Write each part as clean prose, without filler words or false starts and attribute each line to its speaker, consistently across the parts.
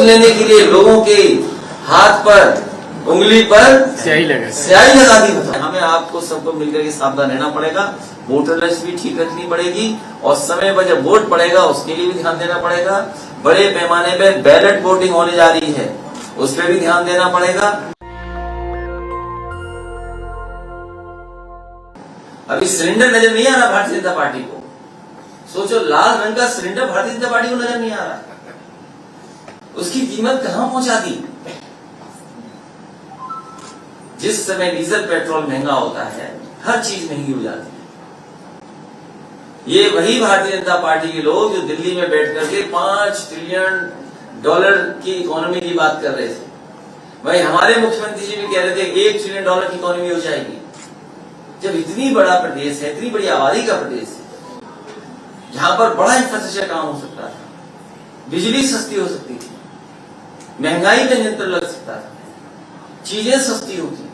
Speaker 1: लेने के लिए लोगों के हाथ पर, उंगली पर स्याही लगा दी। हमें आपको सबको मिलकर के सावधान रहना पड़ेगा, वोटर लिस्ट भी ठीक रखनी पड़ेगी और समय पर जब वोट पड़ेगा उसके लिए भी ध्यान देना पड़ेगा। बड़े पैमाने पे बैलेट वोटिंग होने जा रही है, उस पर भी ध्यान देना पड़ेगा। अभी सिलेंडर नजर नहीं आ रहा भारतीय जनता पार्टी को, सोचो लाल रंग का सिलेंडर भारतीय जनता पार्टी को नजर नहीं आ रहा, उसकी कीमत कहां पहुंचा दी। जिस समय डीजल पेट्रोल महंगा होता है हर चीज महंगी हो जाती है। ये वही भारतीय जनता पार्टी के लोग जो दिल्ली में बैठ करके $5 ट्रिलियन की इकोनॉमी की बात कर रहे थे, भाई हमारे मुख्यमंत्री जी भी कह रहे थे $1 ट्रिलियन की इकोनॉमी हो जाएगी। जब इतनी बड़ा प्रदेश है, इतनी बड़ी आबादी का प्रदेश है, जहां पर बड़ा इंफ्रास्ट्रक्चर काम हो सकता था, बिजली सस्ती हो सकती थी, महंगाई पे नियंत्रण लग सकता था, चीजें सस्ती होती,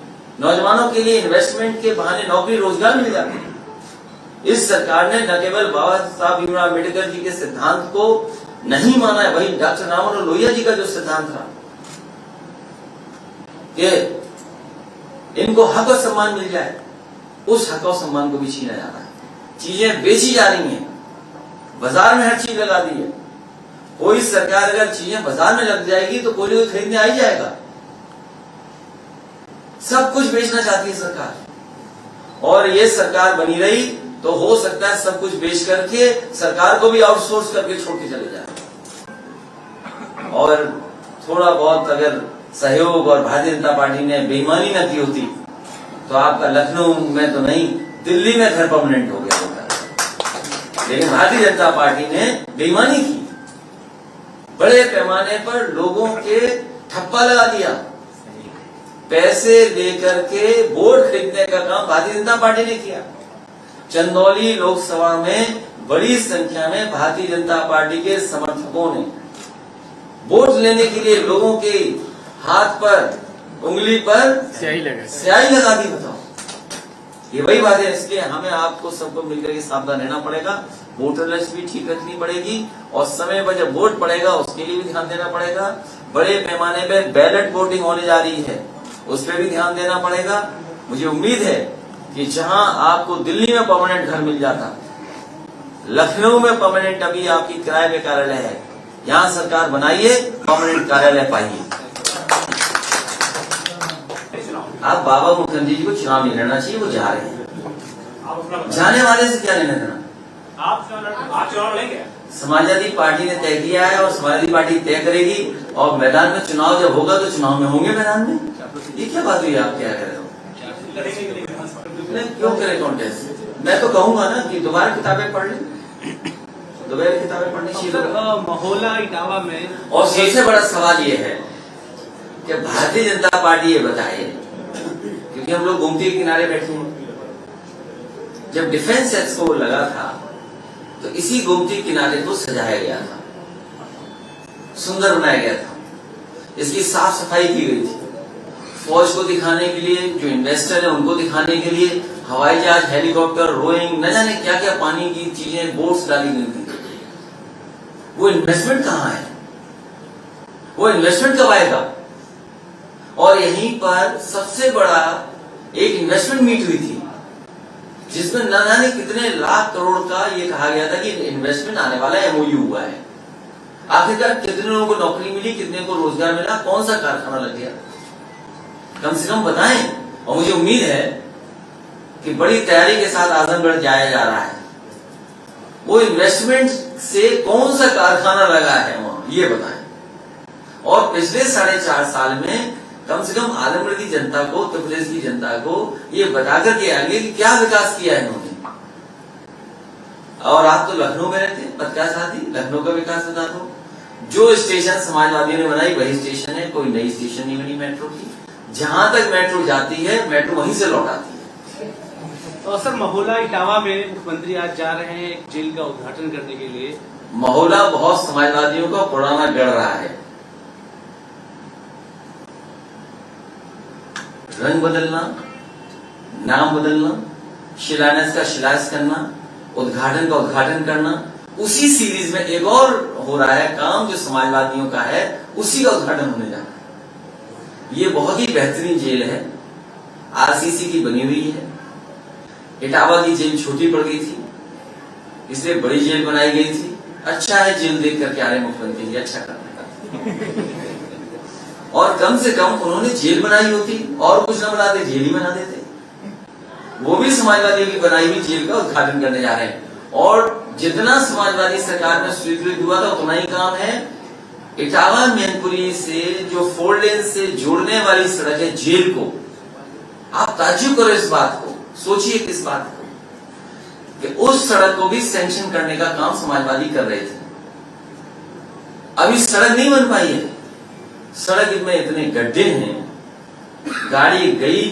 Speaker 1: नौजवानों के लिए इन्वेस्टमेंट के बहाने नौकरी रोजगार मिल जाते। इस सरकार ने न केवल बाबा साहब भीमराव अम्बेडकर जी के सिद्धांत को नहीं माना है, वही डॉक्टर राममनोहर लोहिया जी का जो सिद्धांत था कि इनको हक और सम्मान मिल जाए, उस हक और सम्मान को भी छीना जा रहा है। चीजें बेची जा रही हैं, बाजार में हर चीज लगा दी है। कोई सरकार अगर चीजें बाजार में लग जाएगी तो कोई खरीदने आ ही जाएगा। सब कुछ बेचना चाहती है सरकार, और ये सरकार बनी रही तो हो सकता है सब कुछ बेच करके सरकार को भी आउटसोर्स करके छोड़ के चले जाए। और थोड़ा बहुत अगर सहयोग और भारतीय जनता पार्टी ने बेईमानी न की होती तो आपका लखनऊ में तो नहीं, दिल्ली में घर परमानेंट हो गया होता। लेकिन भारतीय जनता पार्टी ने बेईमानी की, बड़े पैमाने पर लोगों के ठप्पा लगा दिया, पैसे लेकर के वोट खरीदने का काम भारतीय जनता पार्टी ने किया। चंदौली लोकसभा में बड़ी संख्या में भारतीय जनता पार्टी के समर्थकों ने वोट लेने के लिए लोगों के हाथ पर, उंगली पर स्याही लगा दी। बताओ, ये वही बात है। इसलिए हमें आपको सबको मिलकर के सावधान रहना पड़ेगा, वोटर लिस्ट भी ठीक रखनी पड़ेगी और समय पर जब वोट पड़ेगा उसके लिए भी ध्यान देना पड़ेगा। बड़े पैमाने पे बैलेट वोटिंग होने जा रही है, उस पर भी ध्यान देना पड़ेगा। मुझे उम्मीद है कि जहां आपको दिल्ली में परमानेंट घर मिल जाता, लखनऊ में परमानेंट अभी आपकी किराए पे कार्यालय है, यहां सरकार बनाइए, परमानेंट कार्यालय पाइए। आप बाबा मुखर्जी जी को चुनाव नहीं लड़ना चाहिए, वो जा रहे हैं, जाने वाले से क्या लेना देना।
Speaker 2: आप चुनाव लड़ेंगे?
Speaker 1: समाजवादी पार्टी ने तय किया है और समाजवादी पार्टी तय करेगी, और मैदान में चुनाव जब होगा तो चुनाव में होंगे मैदान में। ये क्या बात हुई, आप क्या कह रहे हो? क्यों करे कॉन्टेस्ट? मैं तो कहूंगा ना कि दोबारा किताबें पढ़ लें, दोबारा किताबें पढ़नी चाहिए।
Speaker 2: महोला इटावा में,
Speaker 1: और सबसे बड़ा सवाल ये है कि भारतीय जनता पार्टी ये बताए, क्योंकि हम लोग गोमती के किनारे बैठे हैं, जब डिफेंस एक्सपो लगा था तो इसी गोमती किनारे को सजाया गया था, सुंदर बनाया गया था, इसकी साफ सफाई की गई थी, फौज को दिखाने के लिए, जो इन्वेस्टर है उनको दिखाने के लिए हवाई जहाज, हेलीकॉप्टर, रोइंग, न जाने क्या क्या पानी की चीजें, बोट्स डाली गई थी। वो इन्वेस्टमेंट कहाँ है? वो इन्वेस्टमेंट कब आएगा? और यहीं पर सबसे बड़ा एक इन्वेस्टमेंट मीट हुई थी जिसमें न जाने कितने लाख करोड़ का ये कहा गया था कि इन्वेस्टमेंट आने वाला है, MOU हुआ है। आखिरकार कितने लोगों को नौकरी मिली, कितने को रोजगार मिला, कौन सा कारखाना लग गया, कम से कम बताएं। और मुझे उम्मीद है कि बड़ी तैयारी के साथ आजमगढ़ जाया जा रहा है, वो इन्वेस्टमेंट से कौन सा कारखाना लगा है वहां, ये बताएं। और पिछले 4.5 साल में कम से कम आजमगढ़ की जनता को, उत्तर प्रदेश की जनता को ये बताकर के आगे कि क्या विकास किया है इन्होंने। और आप तो लखनऊ में रहते हैं, पत्रकार साथी, लखनऊ का विकास बता दो। जो स्टेशन समाजवादियों ने बनाई वही स्टेशन है, कोई नई स्टेशन नहीं बनी मेट्रो की। जहां तक मेट्रो जाती है, मेट्रो वहीं से लौट आती है।
Speaker 2: तो सर, महोला इटावा में मुख्यमंत्री आज जा रहे हैं एक जेल का उद्घाटन करने के लिए।
Speaker 1: महोला बहुत समाजवादियों का पुराना गढ़ रहा है, रंग बदलना, नाम बदलना, शिलान्यास का शिलान्यास करना, उद्घाटन का उद्घाटन करना। उसी सीरीज में एक और हो रहा है काम जो समाजवादियों का है, उसी का उद्घाटन होने जा रहा है। ये बहुत ही बेहतरीन जेल है, आरसीसी की बनी हुई है। इटावा की जेल छोटी पड़ गई थी, इसलिए बड़ी जेल बनाई गई थी। अच्छा है जेल देख करके आ रहे मुख्यमंत्री जी, अच्छा करने का। और कम से कम उन्होंने जेल बनाई होती और कुछ न बनाते, जेल ही बना देते। वो भी समाजवादियों की बनाई हुई जेल का उद्घाटन करने जा रहे हैं। और जितना समाजवादी सरकार में स्वीकृत हुआ था उतना ही काम है। इटावा मैनपुरी से जो 4 लेन से जोड़ने वाली सड़क है जेल को, आप ताज्जुब करो इस बात को, सोचिए किस बात को, कि उस सड़क को भी सैंक्शन करने का काम समाजवादी कर रहे थे। अभी सड़क नहीं बन पाई है, सड़क में इतने गड्ढे हैं, गाड़ी गई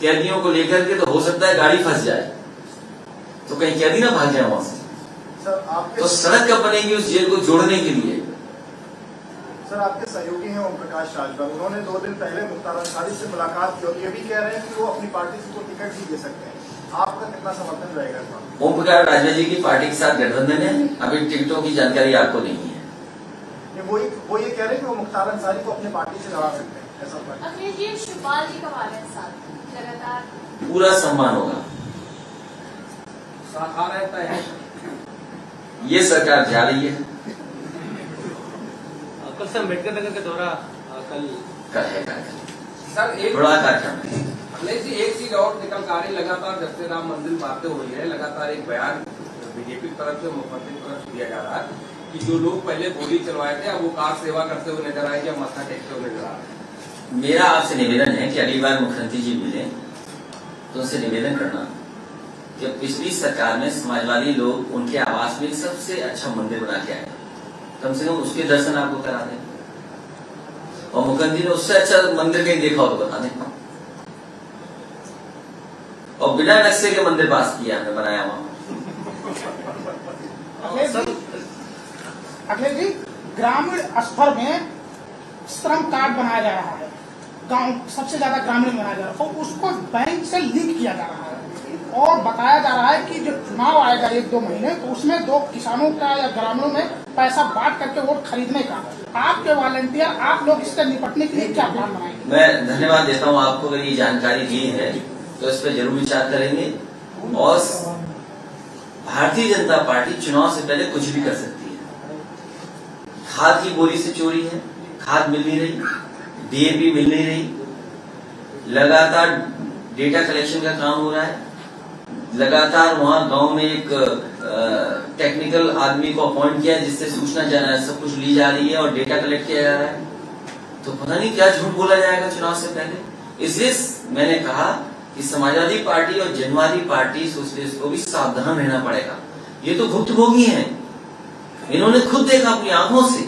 Speaker 1: कैदियों को लेकर के तो हो सकता है गाड़ी फंस जाए, तो कहीं कैदी ना भाग जाए वहां से। तो सड़क कब बनेगी उस जेल को जोड़ने के लिए?
Speaker 3: सर, आपके सहयोगी हैं ओम प्रकाश राजभर, उन्होंने 2 दिन पहले मुख्तार अंसारी से मुलाकात की और ये भी कह रहे हैं कि वो अपनी पार्टी से कोई टिकट भी दे सकते हैं। आपका कितना समर्थन रहेगा इस बात?
Speaker 1: ओम प्रकाश राजभर जी की पार्टी के साथ गठबंधन है, अभी टिकटों की जानकारी आपको नहीं है।
Speaker 3: वो ये कह रहे हैं कि वो मुख्तार अंसारी को अपने पार्टी से लड़ा सकते हैं, ऐसा
Speaker 4: अखिलेश जी शिवपाल जी कब आ रहे हैं साथ? लगातार
Speaker 1: पूरा सम्मान होगा,
Speaker 5: साथ आ रहता है।
Speaker 1: ये सरकार जा रही है।
Speaker 2: कल से अम्बेडकर नगर का दौरा कल
Speaker 1: है
Speaker 5: सर एक
Speaker 1: बड़ा कार्यक्रम है।
Speaker 5: अखिलेश जी, एक चीज और निकल कर आ रही, लगातार जब से राम मंदिर बातें हो रही है, लगातार एक बयान बीजेपी की तरफ से मुख्यमंत्री की तरफ से दिया जा रहा है कि जो लोग पहले गोली चलवाए थे अब वो कार सेवा करते हुए नजर आए या मत्था टेकते हुए नजर आ रहे हैं।
Speaker 1: मेरा आपसे निवेदन है कि अगली बार मुख्यमंत्री जी मिले तो उनसे निवेदन करना कि पिछली सरकार में समाजवादी लोग उनके आवास में सबसे अच्छा मंदिर बना के आए, कम से कम उसके दर्शन आपको करा दें। और मुख्यमंत्री ने उससे अच्छा मंदिर कहीं देखा हो तो बता दें। और बिना नक्शे के मंदिर पास किया हमने, बनाया वहां।
Speaker 6: अखिलेश जी, ग्रामीण स्तर में श्रम कार्ड बनाया जा रहा है, गांव सबसे ज्यादा ग्रामीण बनाया जा रहा है और उसको बैंक से लिंक किया जा रहा है और बताया जा रहा है कि जो चुनाव आएगा 1-2 महीने, तो उसमें 2 किसानों का या ग्रामीणों में पैसा बांट करके वोट खरीदने का आपके वॉलंटियर, आप लोग इससे निपटने के लिए क्या प्लान बनाएंगे?
Speaker 1: मैं धन्यवाद देता हूं आपको, अगर ये जानकारी दी है तो इस पर जरूर विचार करेंगे। और भारतीय जनता पार्टी चुनाव से पहले कुछ भी कर सकती है। खाद की बोरी से चोरी है, खाद मिल नहीं रही, डीएपी मिल नहीं रही, लगातार डेटा कलेक्शन का काम हो रहा है, लगातार वहां गांव में एक टेक्निकल आदमी को अपॉइंट किया जिससे सूचना सब कुछ ली जा रही है और डेटा कलेक्ट किया जा रहा है। तो पता नहीं क्या झूठ बोला जाएगा चुनाव से पहले। इसलिए मैंने कहा कि समाजवादी पार्टी और जनवादी पार्टी सोशलिस्ट को भी सावधान रहना पड़ेगा। ये तो भुक्तभोगी हैं, इन्होंने खुद देखा अपनी आंखों से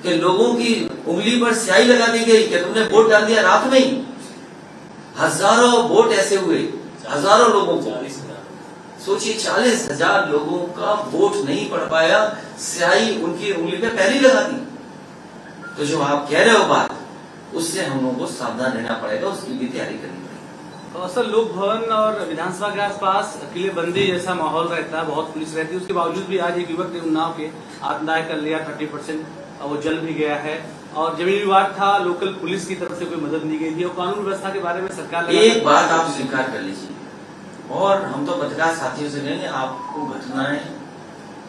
Speaker 1: कि लोगों की उंगली पर स्याही लगा दी गई कि तुमने वोट डाल दिया रात में ही। हजारों वोट ऐसे हुए, हजारों लोगों को, सोचिए 40,000 लोगों का वोट नहीं पड़ पाया, स्याही उनकी उंगली पे पहले लगा दी। तो जो आप कह रहे हो बात, उससे हम लोगों को सावधान रहना पड़ेगा, उसकी भी तैयारी करनी पड़ेगी।
Speaker 2: सर, लोक भवन और विधानसभा के आसपास किलेबंदी जैसा माहौल रहता है, बहुत पुलिस रहती है, उसके बावजूद भी आज एक युवक ने उन्नाव के आत्मदाह कर लिया, 30% वो जल भी गया है और जमीन विवाद था, लोकल पुलिस की तरफ से कोई मदद नहीं गई थी और कानून व्यवस्था के बारे में सरकार
Speaker 1: एक बात आप स्वीकार कर लीजिए, और हम तो पत्रकार साथियों से कहेंगे, आपको घटनाएं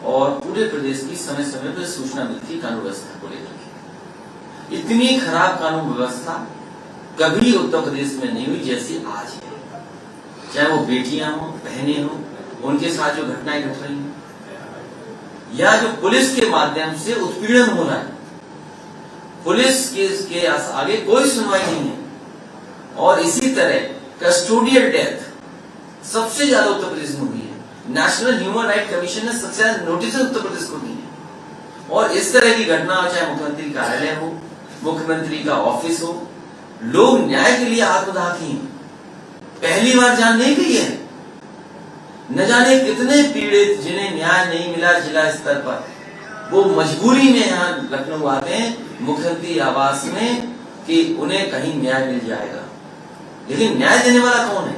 Speaker 1: और पूरे प्रदेश की समय समय पर सूचना मिलती है कानून व्यवस्था को लेकर। इतनी खराब कानून व्यवस्था कभी उत्तर प्रदेश में नहीं हुई जैसी आज है। चाहे वो बेटियां हो, बहनें हो, उनके साथ जो घटनाएं घट रही हैं, या जो पुलिस के माध्यम से उत्पीड़न हो रहा है, पुलिस के आगे कोई सुनवाई नहीं है। और इसी तरह कस्टोडियल डेथ सबसे ज्यादा उत्तर प्रदेश में हुई है। नेशनल ह्यूमन राइट कमीशन ने सबसे ज्यादा नोटिस उत्तर प्रदेश को दी है। और इस तरह की घटना चाहे मुख्यमंत्री कार्यालय हो, मुख्यमंत्री का ऑफिस हो, लोग न्याय के लिए आत्मदाही हैं। पहली बार जान नहीं गई है, न जाने कितने पीड़ित जिन्हें न्याय नहीं मिला जिला स्तर पर, वो मजबूरी में यहाँ लखनऊ आते हैं मुख्यमंत्री आवास में कि उन्हें कहीं न्याय मिल जाएगा। लेकिन न्याय देने वाला कौन है?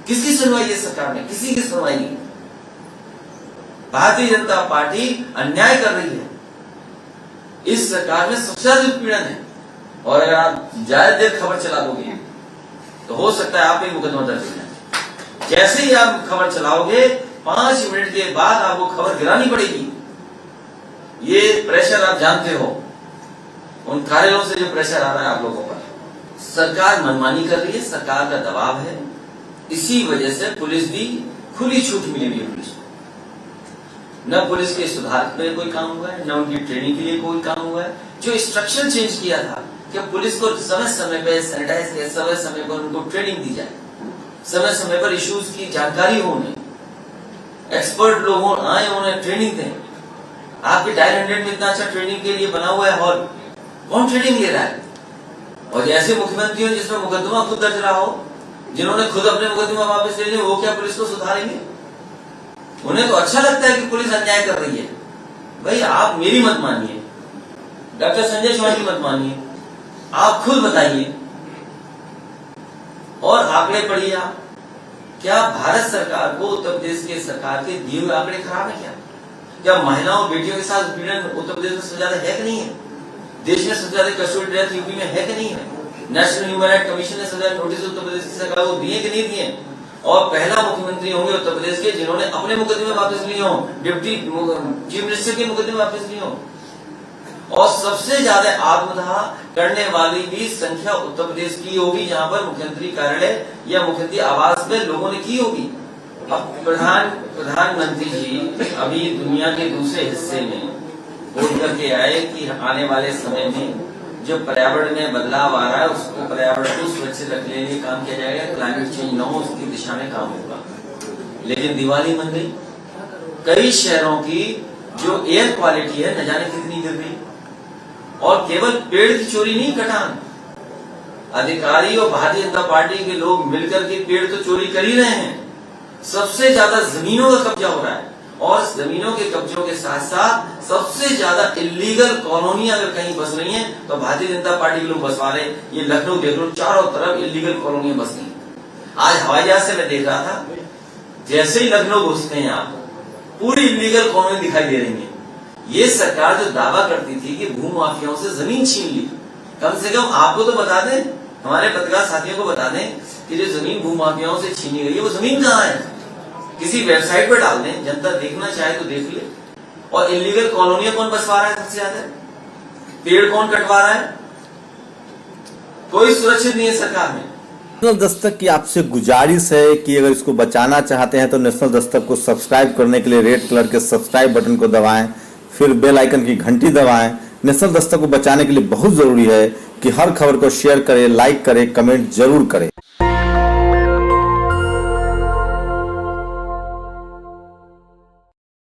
Speaker 1: किसकी सुनवाई है सरकार में? किसी की सुनवाई नहीं। भारतीय जनता पार्टी अन्याय कर रही है। इस सरकार में सबसे ज्यादा उत्पीड़न है। और अगर आप ज्यादा देर खबर चला दोगे तो हो सकता है आप पे मुकदमा दर्ज हो जाए। जैसे ही आप खबर चलाओगे 5 मिनट के बाद आपको खबर गिरानी पड़ेगी। ये प्रेशर आप जानते हो, उन कार्यालयों से जो प्रेशर आ रहा है आप लोगों पर। सरकार मनमानी कर रही है, सरकार का दबाव है, इसी वजह से पुलिस भी खुली छूट मिली हुई है। पुलिस को न पुलिस के सुधार पे कोई काम हुआ है, न उनकी ट्रेनिंग के लिए कोई काम हुआ है। जो स्ट्रक्चर चेंज किया था कि पुलिस को समय समय पे सैनिटाइज किया, समय समय पर उनको ट्रेनिंग दी जाए, समय समय पर इश्यूज की जानकारी हो, उन्हें एक्सपर्ट लोगों आए उन्हें ट्रेनिंग दें। आपके डायल 100 में इतना अच्छा ट्रेनिंग के लिए बना हुआ है हॉल, कौन ट्रेनिंग ले रहा है? और जैसे मुख्यमंत्री हो जिसमें मुकदमा खुद दर्ज रहा हो, जिन्होंने खुद अपने मुकदमा वापस ले लिए, वो क्या पुलिस को सुधारेंगे? उन्हें तो अच्छा लगता है कि पुलिस अन्याय कर रही है। भाई आप मेरी मत मानिए, डॉक्टर संजय चौहान की मत मानिए, आप खुद बताइए और आंकड़े पढ़िए। आप क्या भारत सरकार को उत्तर प्रदेश के सरकार के दिए हुए आंकड़े खराब है क्या महिलाओं बेटियों के साथ उत्पीड़न उत्तर प्रदेश में सबसे ज्यादा है कि नहीं है? देश में सबसे ज्यादा कस्टोडियल डेथ यूपी में है कि नहीं है? नेशनल ह्यूमन राइट कमीशन ने सबसे ज्यादा नोटिस उत्तर प्रदेश की सरकार को दिए कि नहीं दिए? और पहला मुख्यमंत्री होंगे उत्तर प्रदेश के जिन्होंने अपने मुकदमे वापस लिए हों, डिप्टी चीफ मिनिस्टर के मुकदमे वापस लिए हों। और सबसे ज्यादा आत्मदाह करने वाली भी संख्या उत्तर प्रदेश की होगी, जहां पर मुख्यमंत्री कार्यालय या मुख्यमंत्री आवास में लोगों ने की होगी। अब प्रधानमंत्री जी अभी दुनिया के दूसरे हिस्से में बोल करके आए कि आने वाले समय में जो पर्यावरण में बदलाव आ रहा है उसको पर्यावरण को सुरक्षित रखने के लिए काम किया जाएगा, क्लाइमेट चेंज न हो उसकी दिशा में काम होगा। लेकिन दिवाली मन गई, कई शहरों की जो एयर क्वालिटी है न जाने कितनी गिर गई। और केवल पेड़ की चोरी नहीं, कटान अधिकारी और भारतीय जनता पार्टी के लोग मिलकर के पेड़ तो चोरी कर ही रहे हैं, सबसे ज्यादा जमीनों का कब्जा हो रहा है। और जमीनों के कब्जों के साथ साथ सबसे ज्यादा इलीगल कॉलोनियां अगर कहीं बस रही हैं तो भारतीय जनता पार्टी के लोग बसवा रहे हैं। ये लखनऊ देख लो, चारों तरफ इलीगल कॉलोनियां बस गई। आज हवाई जहाज से मैं देख रहा था, जैसे ही लखनऊ घुसते हैं आप पूरी इलीगल कॉलोनी दिखाई दे रही है। ये सरकार जो दावा करती थी कि भू माफियाओं से जमीन छीन ली, कम से कम आपको तो बता दें, हमारे पत्रकार साथियों को बता दें कि जो जमीन भू माफियाओं से छीनी गई है वो जमीन कहाँ है? किसी वेबसाइट पर डाल दें, जनता देखना चाहे तो देख ले। और इलीगल कॉलोनियां कौन बसवा रहा है सबसे ज्यादा? पेड़ कौन कटवा रहा है? कोई सुरक्षित नहीं है सरकार में।
Speaker 7: नेशनल दस्तक की आपसे गुजारिश है कि अगर इसको बचाना चाहते हैं तो नेशनल दस्तक को सब्सक्राइब करने के लिए रेड कलर के सब्सक्राइब बटन को दबाएं, फिर बेल आइकन की घंटी दबाएं। नेशनल दस्तक को बचाने के लिए बहुत जरूरी है कि हर खबर को शेयर करें, लाइक करें, कमेंट जरूर करें।